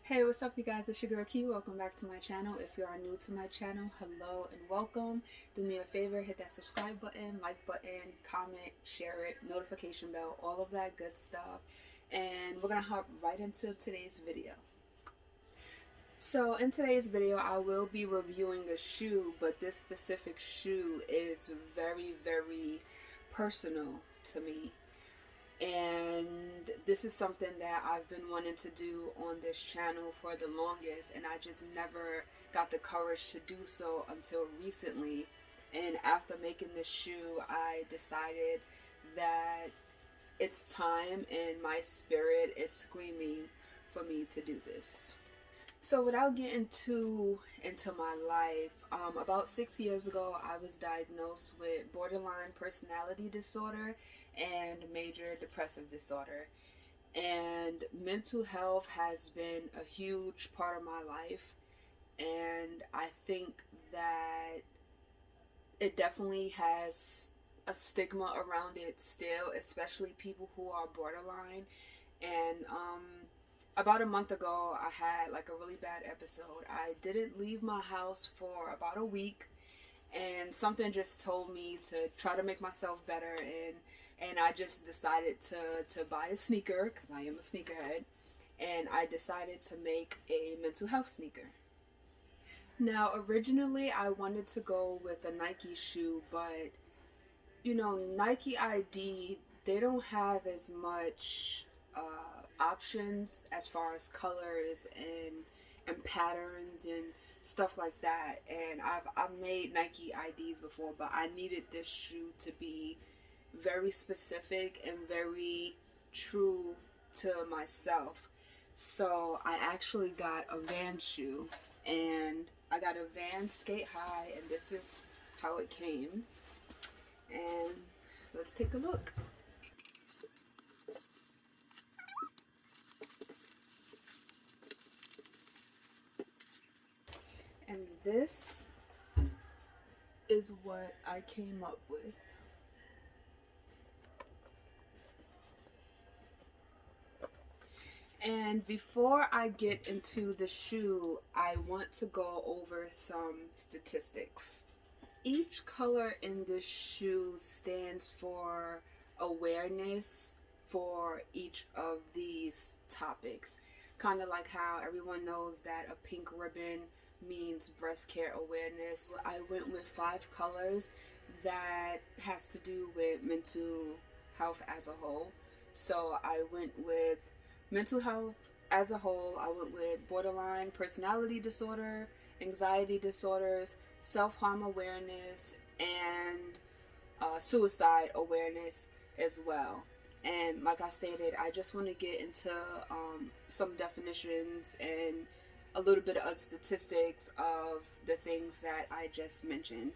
Hey, what's up you guys? It's your girl Key. Welcome back to my channel. If you are new to my channel, hello and welcome. Do me a favor, hit that subscribe button, like button, comment, share it, notification bell, all of that good stuff. And we're gonna hop right into today's video. So in today's video, I will be reviewing a shoe, but this specific shoe is very personal to me. And this is something that I've been wanting to do on this channel for the longest, and I just never got the courage to do so until recently. And after making this shoe, I decided that it's time and my spirit is screaming for me to do this. So without getting too into my life, about 6 years ago, I was diagnosed with borderline personality disorder and major depressive disorder. And mental health has been a huge part of my life. And I think that it definitely has a stigma around it still, especially people who are borderline. And about a month ago, I had like a really bad episode. I didn't leave my house for about a week, and something just told me to try to make myself better, and I just decided to buy a sneaker, because I am a sneakerhead, and I decided to make a mental health sneaker. Now, originally I wanted to go with a Nike shoe, but you know, Nike ID, they don't have as much options as far as colors and patterns and stuff like that. And I've made Nike IDs before, but I needed this shoe to be very specific and very true to myself. So I actually got a Vans shoe, and I got a Vans skate high, and this is how it came. And let's take a look. And this is what I came up with. And before I get into the shoe, I want to go over some statistics. Each color in this shoe stands for awareness for each of these topics. Kind of like how everyone knows that a pink ribbon means breast care awareness. I went with 5 colors that has to do with mental health as a whole. So I went with mental health as a whole. I went with borderline personality disorder, anxiety disorders, self-harm awareness, and suicide awareness as well. And like I stated, I just want to get into some definitions and a little bit of statistics of the things that I just mentioned.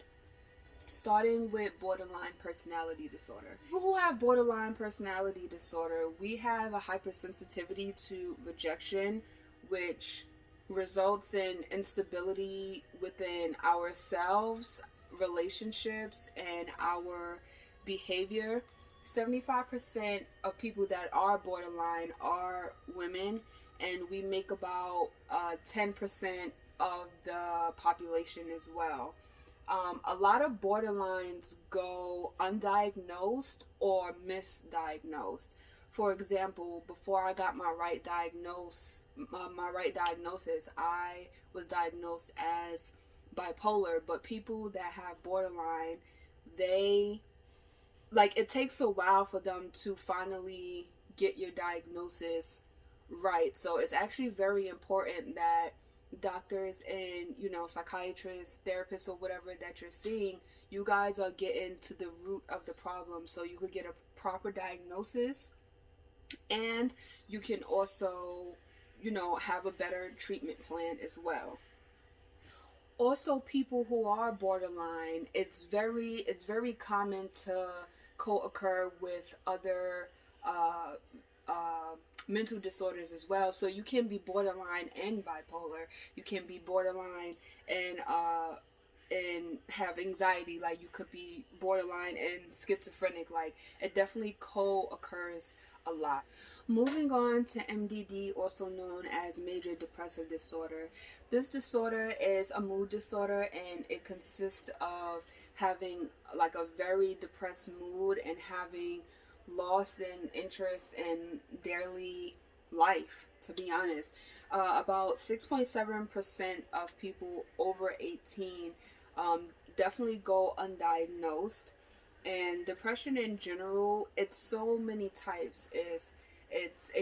Starting with borderline personality disorder. People who have borderline personality disorder, we have a hypersensitivity to rejection, which results in instability within ourselves, relationships, and our behavior. 75% of people that are borderline are women, and we make about 10% of the population as well. A lot of borderlines go undiagnosed or misdiagnosed. For example, before I got my right diagnosis, I was diagnosed as bipolar. But people that have borderline, it takes a while for them to finally get your diagnosis right. So it's actually very important that doctors and, you know, psychiatrists, therapists, or whatever that you're seeing, you guys are getting to the root of the problem so you could get a proper diagnosis, and you can also, you know, have a better treatment plan as well. Also, people who are borderline, it's very common to co-occur with other mental disorders as well. So you can be borderline and bipolar. You can be borderline and have anxiety. Like, you could be borderline and schizophrenic. Like, it definitely co-occurs a lot. Moving on to MDD, also known as major depressive disorder. This disorder is a mood disorder, and it consists of having like a very depressed mood and having loss in interest in daily life, to be honest. About 6.7% of people over 18 definitely go undiagnosed. And depression in general, it's so many types. It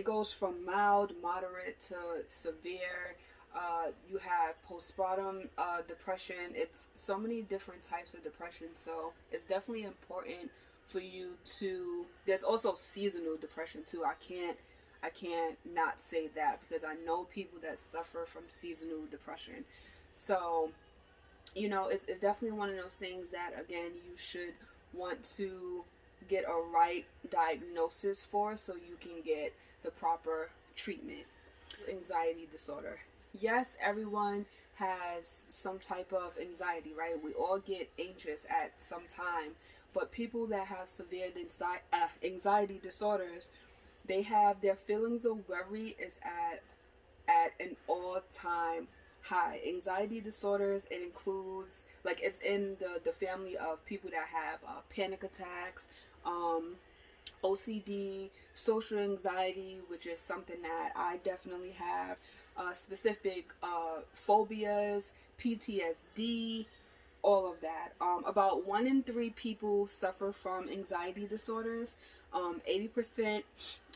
goes from mild, moderate to severe. You have postpartum depression. It's so many different types of depression. So it's definitely important for you to. There's also seasonal depression too. I can't not say that, because I know people that suffer from seasonal depression. So, it's definitely one of those things that, again, you should want to get a right diagnosis for, so you can get the proper treatment. Anxiety disorder. Yes, everyone has some type of anxiety, right? We all get anxious at some time, but people that have severe anxiety disorders, they have their feelings of worry is at an all-time high. Anxiety disorders, it includes, like, it's in the family of people that have panic attacks, OCD, social anxiety, which is something that I definitely have, specific phobias, PTSD, all of that. About 1 in 3 people suffer from anxiety disorders. 80%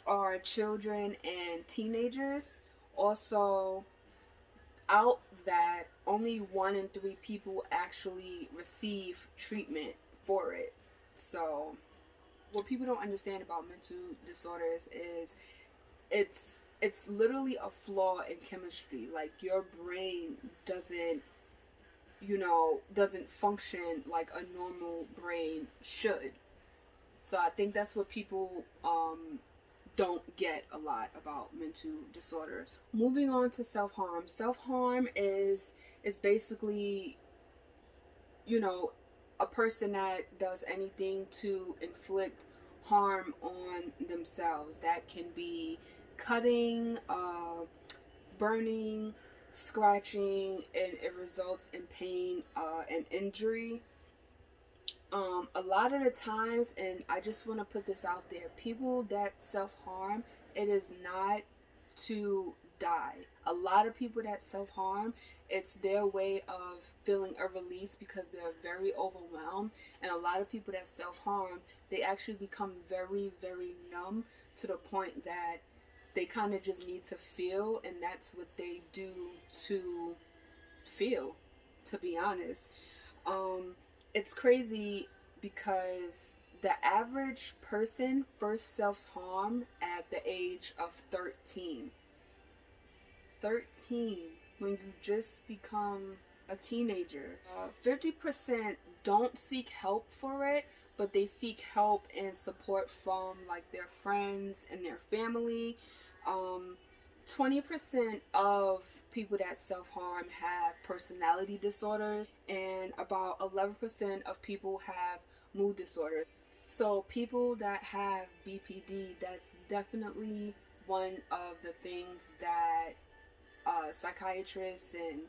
are children and teenagers. Also, out that, only 1 in 3 people actually receive treatment for it. So what people don't understand about mental disorders is it's literally a flaw in chemistry. Like, your brain doesn't function like a normal brain should. So I think that's what people don't get a lot about mental disorders. Moving on to self-harm. Self-harm is basically, a person that does anything to inflict harm on themselves. That can be cutting, burning, scratching, and it results in pain and injury. A lot of the times, and I just want to put this out there, people that self-harm, it is not to die. A lot of people that self-harm, it's their way of feeling a release because they're very overwhelmed. And a lot of people that self-harm, they actually become very, very numb to the point that they kind of just need to feel, and that's what they do to feel, to be honest. It's crazy because the average person first self-harm at the age of 13. 13, when you just become a teenager. 50% don't seek help for it, but they seek help and support from like their friends and their family. 20% of people that self-harm have personality disorders, and about 11% of people have mood disorders. So people that have BPD, that's definitely one of the things that psychiatrists and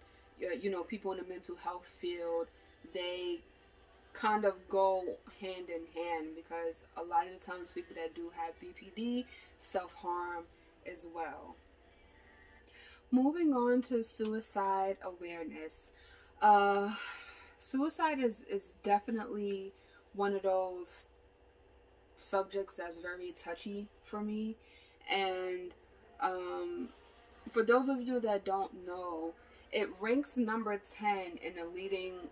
people in the mental health field, they kind of go hand in hand, because a lot of the times people that do have BPD self-harm as well. Moving on to suicide awareness. Suicide is definitely one of those subjects that's very touchy for me. And for those of you that don't know, it ranks number 10 in the leading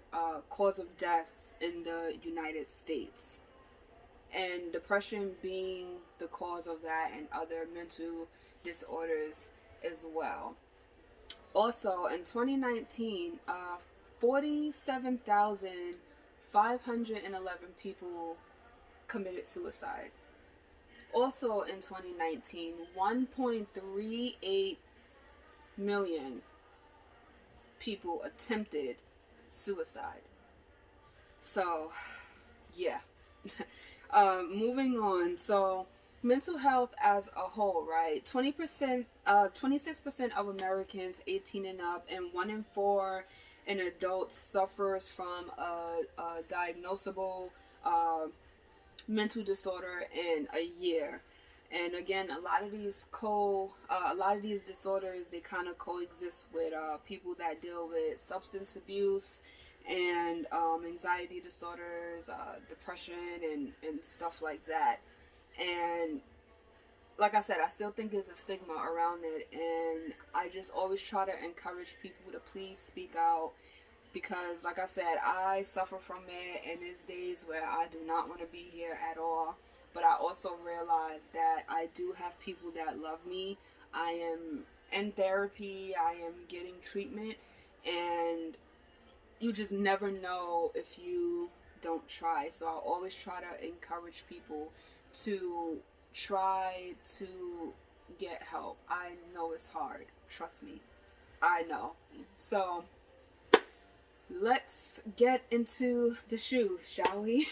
cause of deaths in the United States. And depression being the cause of that, and other mental disorders as well. Also, in 2019, 47,511 people committed suicide. Also in 2019, 1.38 million people attempted suicide. So, yeah. Moving on. So, mental health as a whole, right? 20%, 26% of Americans 18 and up, and 1 in 4 in adults suffers from a diagnosable uh, mental disorder in a year. And again, a lot of these disorders, they kind of coexist with people that deal with substance abuse and anxiety disorders, depression, and stuff like that. And like I said, I still think there's a stigma around it, and I just always try to encourage people to please speak out, because like I said, I suffer from it, and there's days where I do not want to be here at all. But I also realize that I do have people that love me. I am in therapy, I am getting treatment, and you just never know if you don't try. So I always try to encourage people to try to get help. I know it's hard. Trust me. I know. So let's get into the shoes, shall we?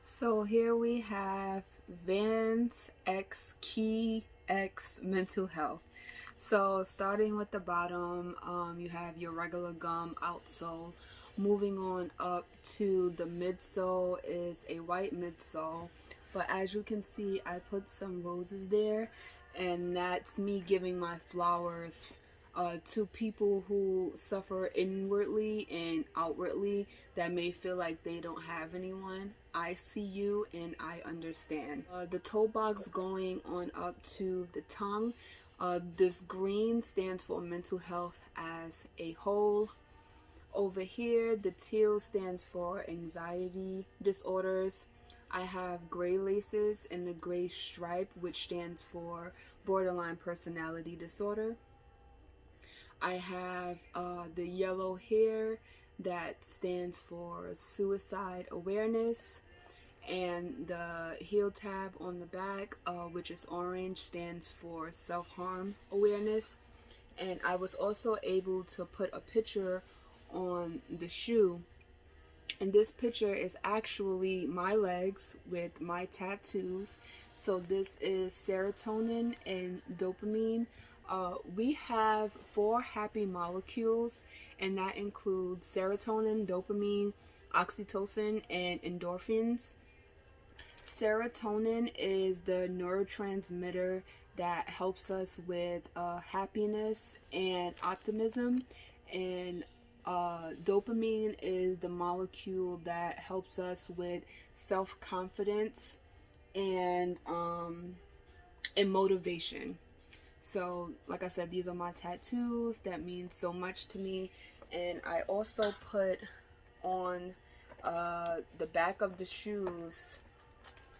So here we have Vans X Key X Mental Health. So starting with the bottom, you have your regular gum outsole. Moving on up to the midsole is a white midsole. But as you can see, I put some roses there, and that's me giving my flowers to people who suffer inwardly and outwardly that may feel like they don't have anyone. I see you and I understand. The toe box going on up to the tongue. This green stands for mental health as a whole. Over here, the teal stands for anxiety disorders. I have gray laces and the gray stripe, which stands for borderline personality disorder. I have the yellow hair that stands for suicide awareness, and the heel tab on the back, which is orange, stands for self-harm awareness. And I was also able to put a picture on the shoe, and this picture is actually my legs with my tattoos. So this is serotonin and dopamine. We have 4 happy molecules, and that includes serotonin, dopamine, oxytocin, and endorphins. Serotonin is the neurotransmitter that helps us with happiness and optimism, and dopamine is the molecule that helps us with self-confidence and motivation. So like I said, these are my tattoos that mean so much to me. And I also put on the back of the shoes,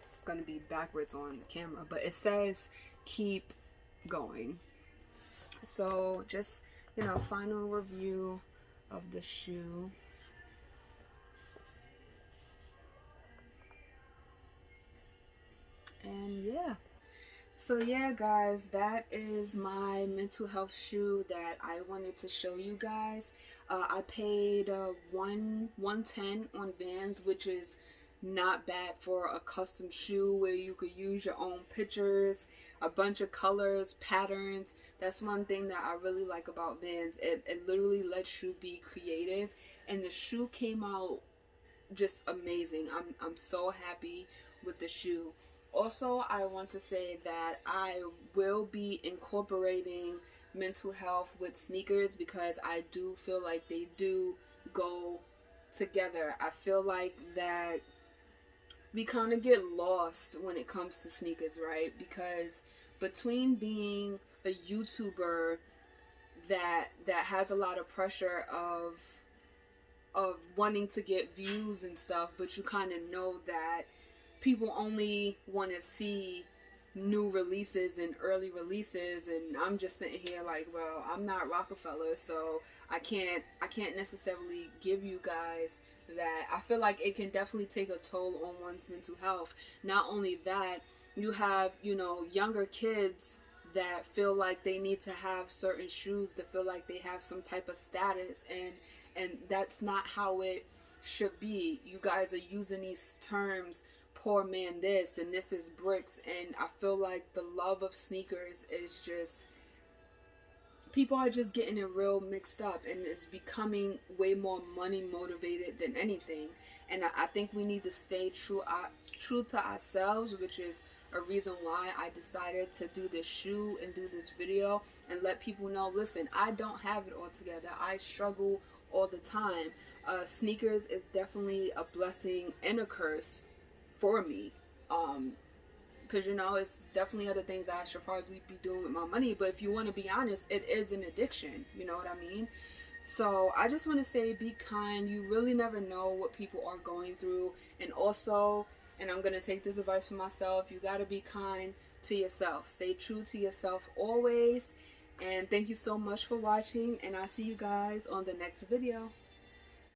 it's gonna be backwards on the camera, but it says keep going. So just, you know, final review of the shoe. And yeah, so yeah guys, that is my mental health shoe that I wanted to show you guys. I paid $110 on Vans, which is not bad for a custom shoe where you could use your own pictures, a bunch of colors, patterns. That's one thing that I really like about Vans. It literally lets you be creative, and the shoe came out just amazing. I'm so happy with the shoe. Also, I want to say that I will be incorporating mental health with sneakers, because I do feel like they do go together. I feel like that we kind of get lost when it comes to sneakers, right? Because between being a YouTuber that has a lot of pressure of wanting to get views and stuff, but you kind of know that people only want to see new releases and early releases, and I'm just sitting here like, well, I'm not Rockefeller, so I can't necessarily give you guys that. I feel like it can definitely take a toll on one's mental health. Not only that, you have, you know, younger kids that feel like they need to have certain shoes to feel like they have some type of status, and that's not how it should be. You guys are using these terms poor man this and this is bricks. And I feel like the love of sneakers is just, people are just getting it real mixed up, and it's becoming way more money motivated than anything. And I think we need to stay true to ourselves, which is a reason why I decided to do this shoe and do this video and let people know, listen, I don't have it all together. I struggle all the time. Sneakers is definitely a blessing and a curse for me. Because, you know, it's definitely other things I should probably be doing with my money. But if you want to be honest, it is an addiction. You know what I mean? So I just want to say, be kind. You really never know what people are going through. And also, and I'm going to take this advice for myself, you got to be kind to yourself. Stay true to yourself always. And thank you so much for watching. And I'll see you guys on the next video.